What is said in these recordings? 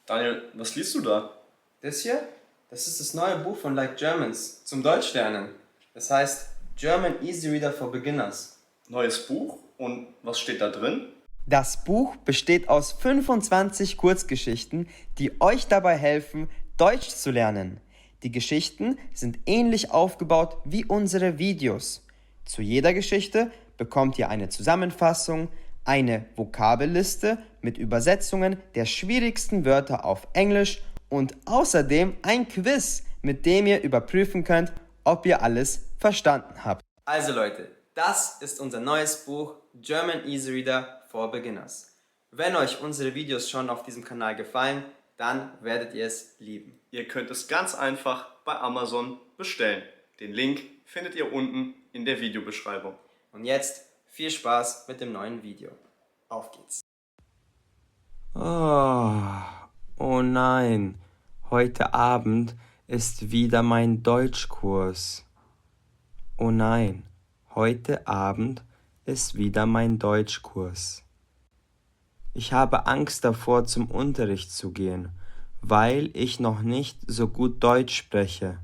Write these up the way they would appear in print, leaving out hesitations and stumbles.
Daniel, was liest du da? Das hier, das ist das neue Buch von Like Germans zum Deutschlernen. Das heißt German Easy Reader for Beginners. Neues Buch? Und was steht da drin? Das Buch besteht aus 25 Kurzgeschichten, die euch dabei helfen, Deutsch zu lernen. Die Geschichten sind ähnlich aufgebaut wie unsere Videos. Zu jeder Geschichte bekommt ihr eine Zusammenfassung, eine Vokabelliste mit Übersetzungen der schwierigsten Wörter auf Englisch und außerdem ein Quiz, mit dem ihr überprüfen könnt, ob ihr alles verstanden habt. Also Leute, das ist unser neues Buch German Easy Reader for Beginners. Wenn euch unsere Videos schon auf diesem Kanal gefallen, dann werdet ihr es lieben. Ihr könnt es ganz einfach bei Amazon bestellen. Den Link findet ihr unten in der Videobeschreibung. Und jetzt viel Spaß mit dem neuen Video. Auf geht's. Oh nein, heute Abend ist wieder mein Deutschkurs. Oh nein, heute Abend ist wieder mein Deutschkurs. Ich habe Angst davor, zum Unterricht zu gehen, weil ich noch nicht so gut Deutsch spreche.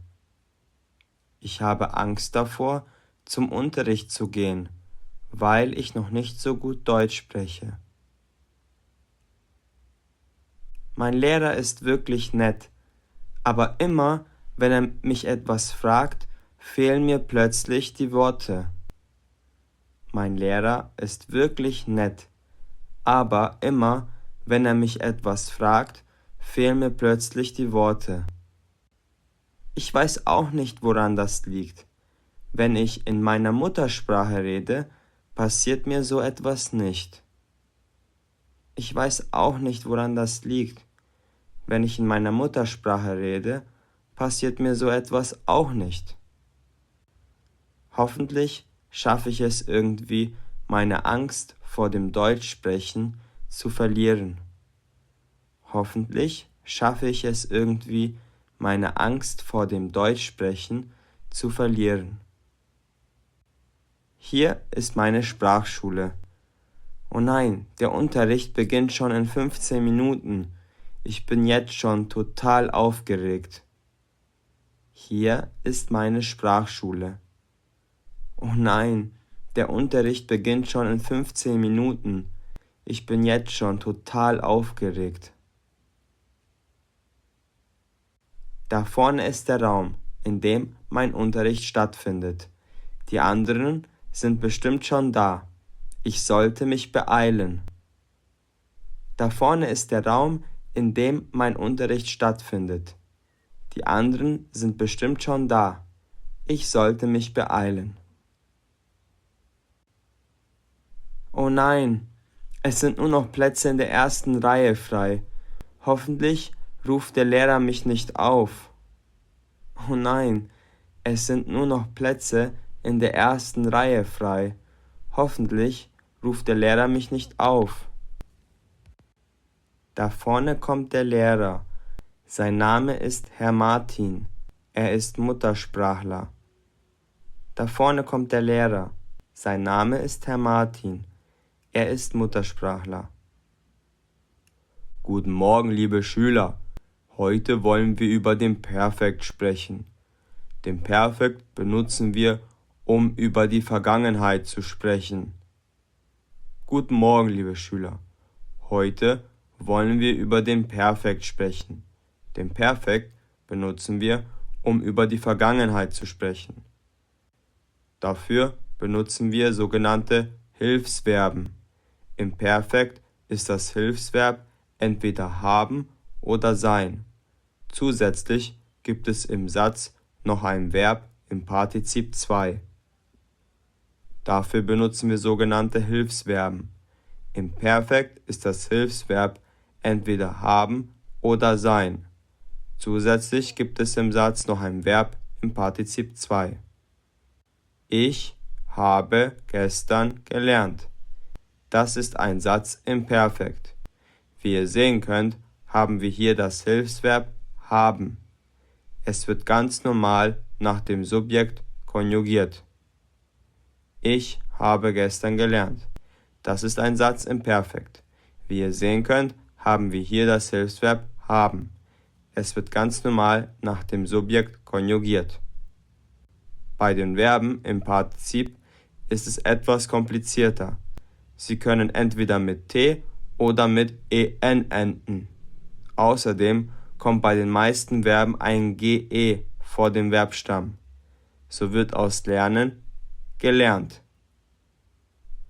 Ich habe Angst davor, zum Unterricht zu gehen, weil ich noch nicht so gut Deutsch spreche. Mein Lehrer ist wirklich nett, aber immer, wenn er mich etwas fragt, fehlen mir plötzlich die Worte. Mein Lehrer ist wirklich nett, aber immer, wenn er mich etwas fragt, fehlen mir plötzlich die Worte. Ich weiß auch nicht, woran das liegt. Wenn ich in meiner Muttersprache rede, passiert mir so etwas nicht. Ich weiß auch nicht, woran das liegt. Wenn ich in meiner Muttersprache rede, passiert mir so etwas auch nicht. Hoffentlich schaffe ich es irgendwie, meine Angst vor dem Deutschsprechen zu verlieren. Hoffentlich schaffe ich es irgendwie, meine Angst vor dem Deutschsprechen zu verlieren. Hier ist meine Sprachschule. Oh nein, der Unterricht beginnt schon in 15 Minuten. Ich bin jetzt schon total aufgeregt. Hier ist meine Sprachschule. Oh nein, der Unterricht beginnt schon in 15 Minuten. Ich bin jetzt schon total aufgeregt. Da vorne ist der Raum, in dem mein Unterricht stattfindet. Die anderen sind bestimmt schon da. Ich sollte mich beeilen. Da vorne ist der Raum, in dem mein Unterricht stattfindet. Die anderen sind bestimmt schon da. Ich sollte mich beeilen. Oh nein, es sind nur noch Plätze in der ersten Reihe frei. Hoffentlich ruft der Lehrer mich nicht auf. Oh nein, es sind nur noch Plätze in der ersten Reihe frei. Hoffentlich ruft der Lehrer mich nicht auf. Da vorne kommt der Lehrer. Sein Name ist Herr Martin. Er ist Muttersprachler. Da vorne kommt der Lehrer. Sein Name ist Herr Martin. Er ist Muttersprachler. Guten Morgen, liebe Schüler. Heute wollen wir über den Perfekt sprechen. Den Perfekt benutzen wir, um über die Vergangenheit zu sprechen. Guten Morgen, liebe Schüler. Heute wollen wir über den Perfekt sprechen. Den Perfekt benutzen wir, um über die Vergangenheit zu sprechen. Dafür benutzen wir sogenannte Hilfsverben. Im Perfekt ist das Hilfsverb entweder haben oder sein. Zusätzlich gibt es im Satz noch ein Verb im Partizip 2. Dafür benutzen wir sogenannte Hilfsverben. Im Perfekt ist das Hilfsverb entweder haben oder sein. Zusätzlich gibt es im Satz noch ein Verb im Partizip 2. Ich habe gestern gelernt. Das ist ein Satz im Perfekt. Wie ihr sehen könnt, haben wir hier das Hilfsverb haben. Es wird ganz normal nach dem Subjekt konjugiert. Ich habe gestern gelernt. Das ist ein Satz im Perfekt. Wie ihr sehen könnt, haben wir hier das Hilfsverb haben. Es wird ganz normal nach dem Subjekt konjugiert. Bei den Verben im Partizip ist es etwas komplizierter. Sie können entweder mit T oder mit en enden. Außerdem kommt bei den meisten Verben ein ge vor dem Verbstamm. So wird aus lernen gelernt.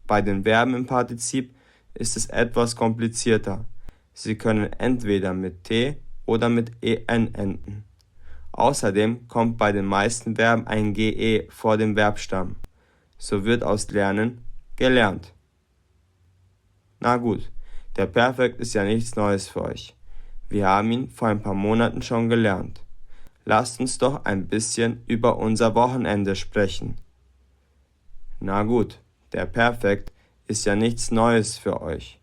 Bei den Verben im Partizip ist es etwas komplizierter. Sie können entweder mit T oder mit en enden. Außerdem kommt bei den meisten Verben ein ge vor dem Verbstamm. So wird aus lernen gelernt. Na gut, der Perfekt ist ja nichts Neues für euch. Wir haben ihn vor ein paar Monaten schon gelernt. Lasst uns doch ein bisschen über unser Wochenende sprechen. Na gut, der Perfekt ist ja nichts Neues für euch.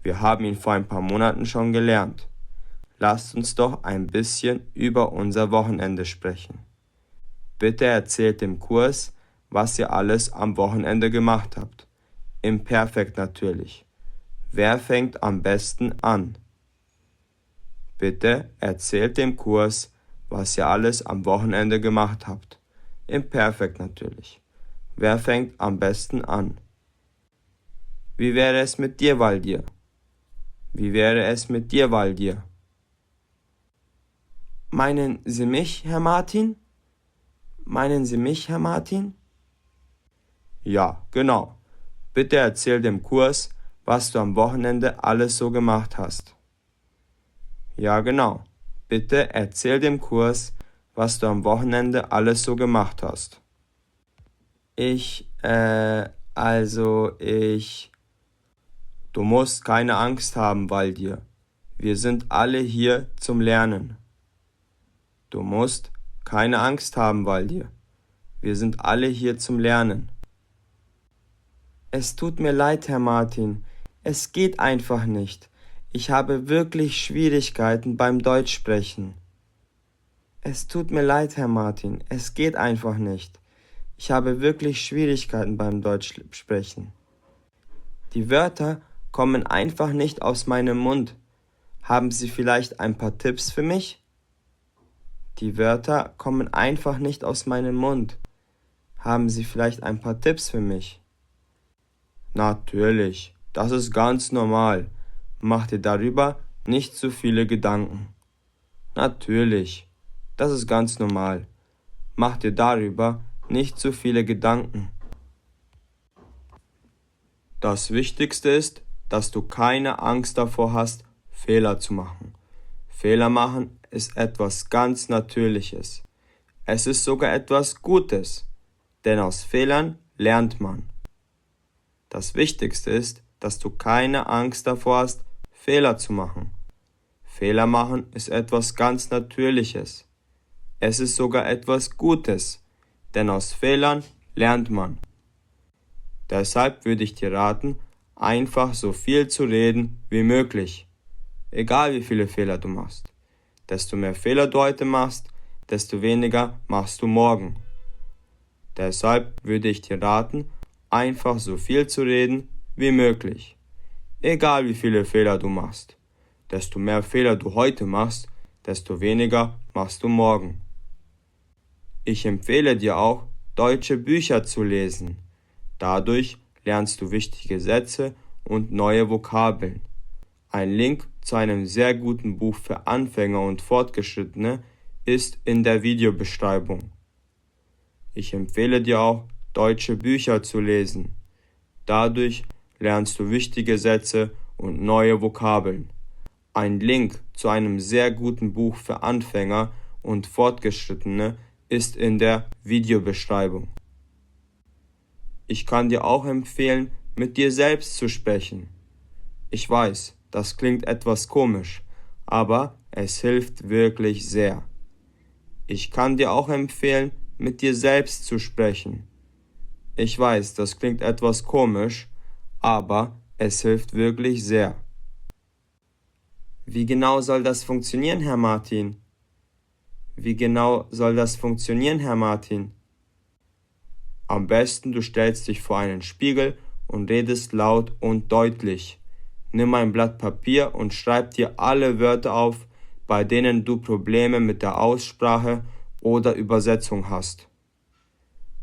Wir haben ihn vor ein paar Monaten schon gelernt. Lasst uns doch ein bisschen über unser Wochenende sprechen. Bitte erzählt dem Kurs, was ihr alles am Wochenende gemacht habt. Im Perfekt natürlich. Wer fängt am besten an? Bitte erzählt dem Kurs, was ihr alles am Wochenende gemacht habt. Im Perfekt natürlich. Wer fängt am besten an? Wie wäre es mit dir, Waldir? Wie wäre es mit dir, Waldir? Meinen Sie mich, Herr Martin? Meinen Sie mich, Herr Martin? Ja, genau. Bitte erzähl dem Kurs, was du am Wochenende alles so gemacht hast. Ja, genau. Bitte erzähl dem Kurs, was du am Wochenende alles so gemacht hast. Du musst keine Angst haben, Waldir. Wir sind alle hier zum Lernen. Du musst keine Angst haben, Waldir. Wir sind alle hier zum Lernen. Es tut mir leid, Herr Martin. Es geht einfach nicht. Ich habe wirklich Schwierigkeiten beim Deutschsprechen. Es tut mir leid, Herr Martin. Es geht einfach nicht. Ich habe wirklich Schwierigkeiten beim Deutschsprechen. Die Wörter kommen einfach nicht aus meinem Mund. Haben Sie vielleicht ein paar Tipps für mich? Die Wörter kommen einfach nicht aus meinem Mund. Haben Sie vielleicht ein paar Tipps für mich? Natürlich, das ist ganz normal. Mach dir darüber nicht zu viele Gedanken. Natürlich, das ist ganz normal. Mach dir darüber nicht zu viele Gedanken. Das Wichtigste ist, dass du keine Angst davor hast, Fehler zu machen. Fehler machen ist etwas ganz Natürliches. Es ist sogar etwas Gutes, denn aus Fehlern lernt man. Das Wichtigste ist, dass du keine Angst davor hast, Fehler zu machen. Fehler machen ist etwas ganz Natürliches. Es ist sogar etwas Gutes, denn aus Fehlern lernt man. Deshalb würde ich dir raten, einfach so viel zu reden wie möglich. Egal wie viele Fehler du machst. Desto mehr Fehler du heute machst, desto weniger machst du morgen. Deshalb würde ich dir raten, einfach so viel zu reden wie möglich. Egal wie viele Fehler du machst. Desto mehr Fehler du heute machst, desto weniger machst du morgen. Ich empfehle dir auch, deutsche Bücher zu lesen. Dadurch lernst du wichtige Sätze und neue Vokabeln. Ein Link zu einem sehr guten Buch für Anfänger und Fortgeschrittene ist in der Videobeschreibung. Ich empfehle dir auch, deutsche Bücher zu lesen. Dadurch lernst du wichtige Sätze und neue Vokabeln. Ein Link zu einem sehr guten Buch für Anfänger und Fortgeschrittene ist in der Videobeschreibung. Ich kann dir auch empfehlen, mit dir selbst zu sprechen. Ich weiß, das klingt etwas komisch, aber es hilft wirklich sehr. Ich kann dir auch empfehlen, mit dir selbst zu sprechen. Ich weiß, das klingt etwas komisch, aber es hilft wirklich sehr. Wie genau soll das funktionieren, Herr Martin? Wie genau soll das funktionieren, Herr Martin? Am besten du stellst dich vor einen Spiegel und redest laut und deutlich. Nimm ein Blatt Papier und schreib dir alle Wörter auf, bei denen du Probleme mit der Aussprache oder Übersetzung hast.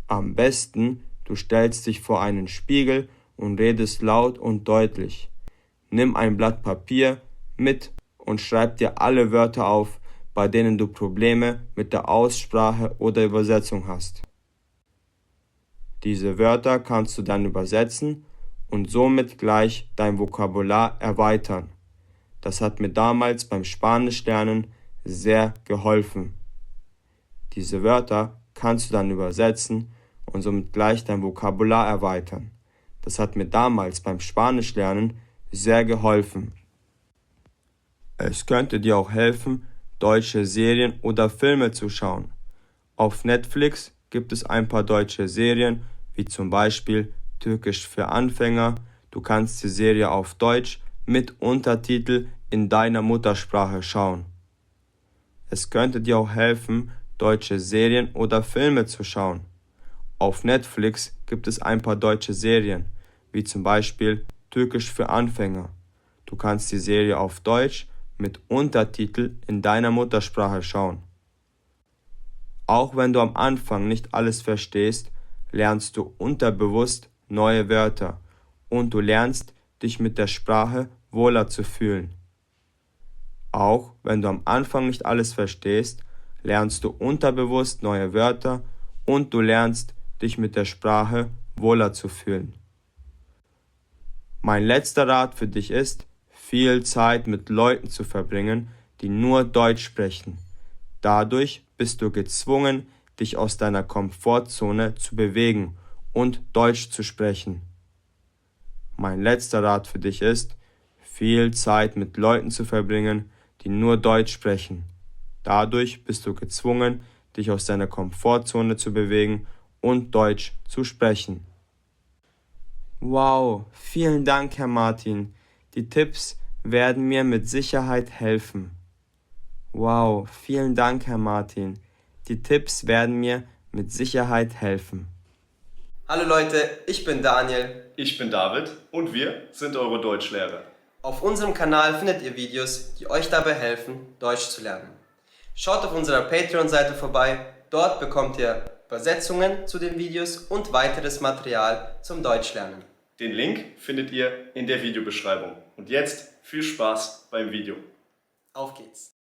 Am besten, du stellst dich vor einen Spiegel und redest laut und deutlich. Nimm ein Blatt Papier mit und schreib dir alle Wörter auf, bei denen du Probleme mit der Aussprache oder Übersetzung hast. Diese Wörter kannst du dann übersetzen und somit gleich dein Vokabular erweitern. Das hat mir damals beim Spanischlernen sehr geholfen. Diese Wörter kannst du dann übersetzen und somit gleich dein Vokabular erweitern. Das hat mir damals beim Spanischlernen sehr geholfen. Es könnte dir auch helfen, deutsche Serien oder Filme zu schauen. Auf Netflix gibt es ein paar deutsche Serien, wie zum Beispiel Türkisch für Anfänger. Du kannst die Serie auf Deutsch mit Untertitel in deiner Muttersprache schauen. Es könnte dir auch helfen, deutsche Serien oder Filme zu schauen. Auf Netflix gibt es ein paar deutsche Serien, wie zum Beispiel Türkisch für Anfänger. Du kannst die Serie auf Deutsch mit Untertitel in deiner Muttersprache schauen. Auch wenn du am Anfang nicht alles verstehst, lernst du unterbewusst neue Wörter und du lernst, dich mit der Sprache wohler zu fühlen. Auch wenn du am Anfang nicht alles verstehst, lernst du unterbewusst neue Wörter und du lernst, dich mit der Sprache wohler zu fühlen. Mein letzter Rat für dich ist, viel Zeit mit Leuten zu verbringen, die nur Deutsch sprechen. Dadurch bist du gezwungen, dich aus deiner Komfortzone zu bewegen und Deutsch zu sprechen. Mein letzter Rat für dich ist, viel Zeit mit Leuten zu verbringen, die nur Deutsch sprechen. Dadurch bist du gezwungen, dich aus deiner Komfortzone zu bewegen und Deutsch zu sprechen. Wow, vielen Dank, Herr Martin. Die Tipps werden mir mit Sicherheit helfen. Wow, vielen Dank, Herr Martin. Die Tipps werden mir mit Sicherheit helfen. Hallo Leute, ich bin Daniel. Ich bin David und wir sind eure Deutschlehrer. Auf unserem Kanal findet ihr Videos, die euch dabei helfen, Deutsch zu lernen. Schaut auf unserer Patreon-Seite vorbei, dort bekommt ihr Übersetzungen zu den Videos und weiteres Material zum Deutschlernen. Den Link findet ihr in der Videobeschreibung. Und jetzt viel Spaß beim Video. Auf geht's!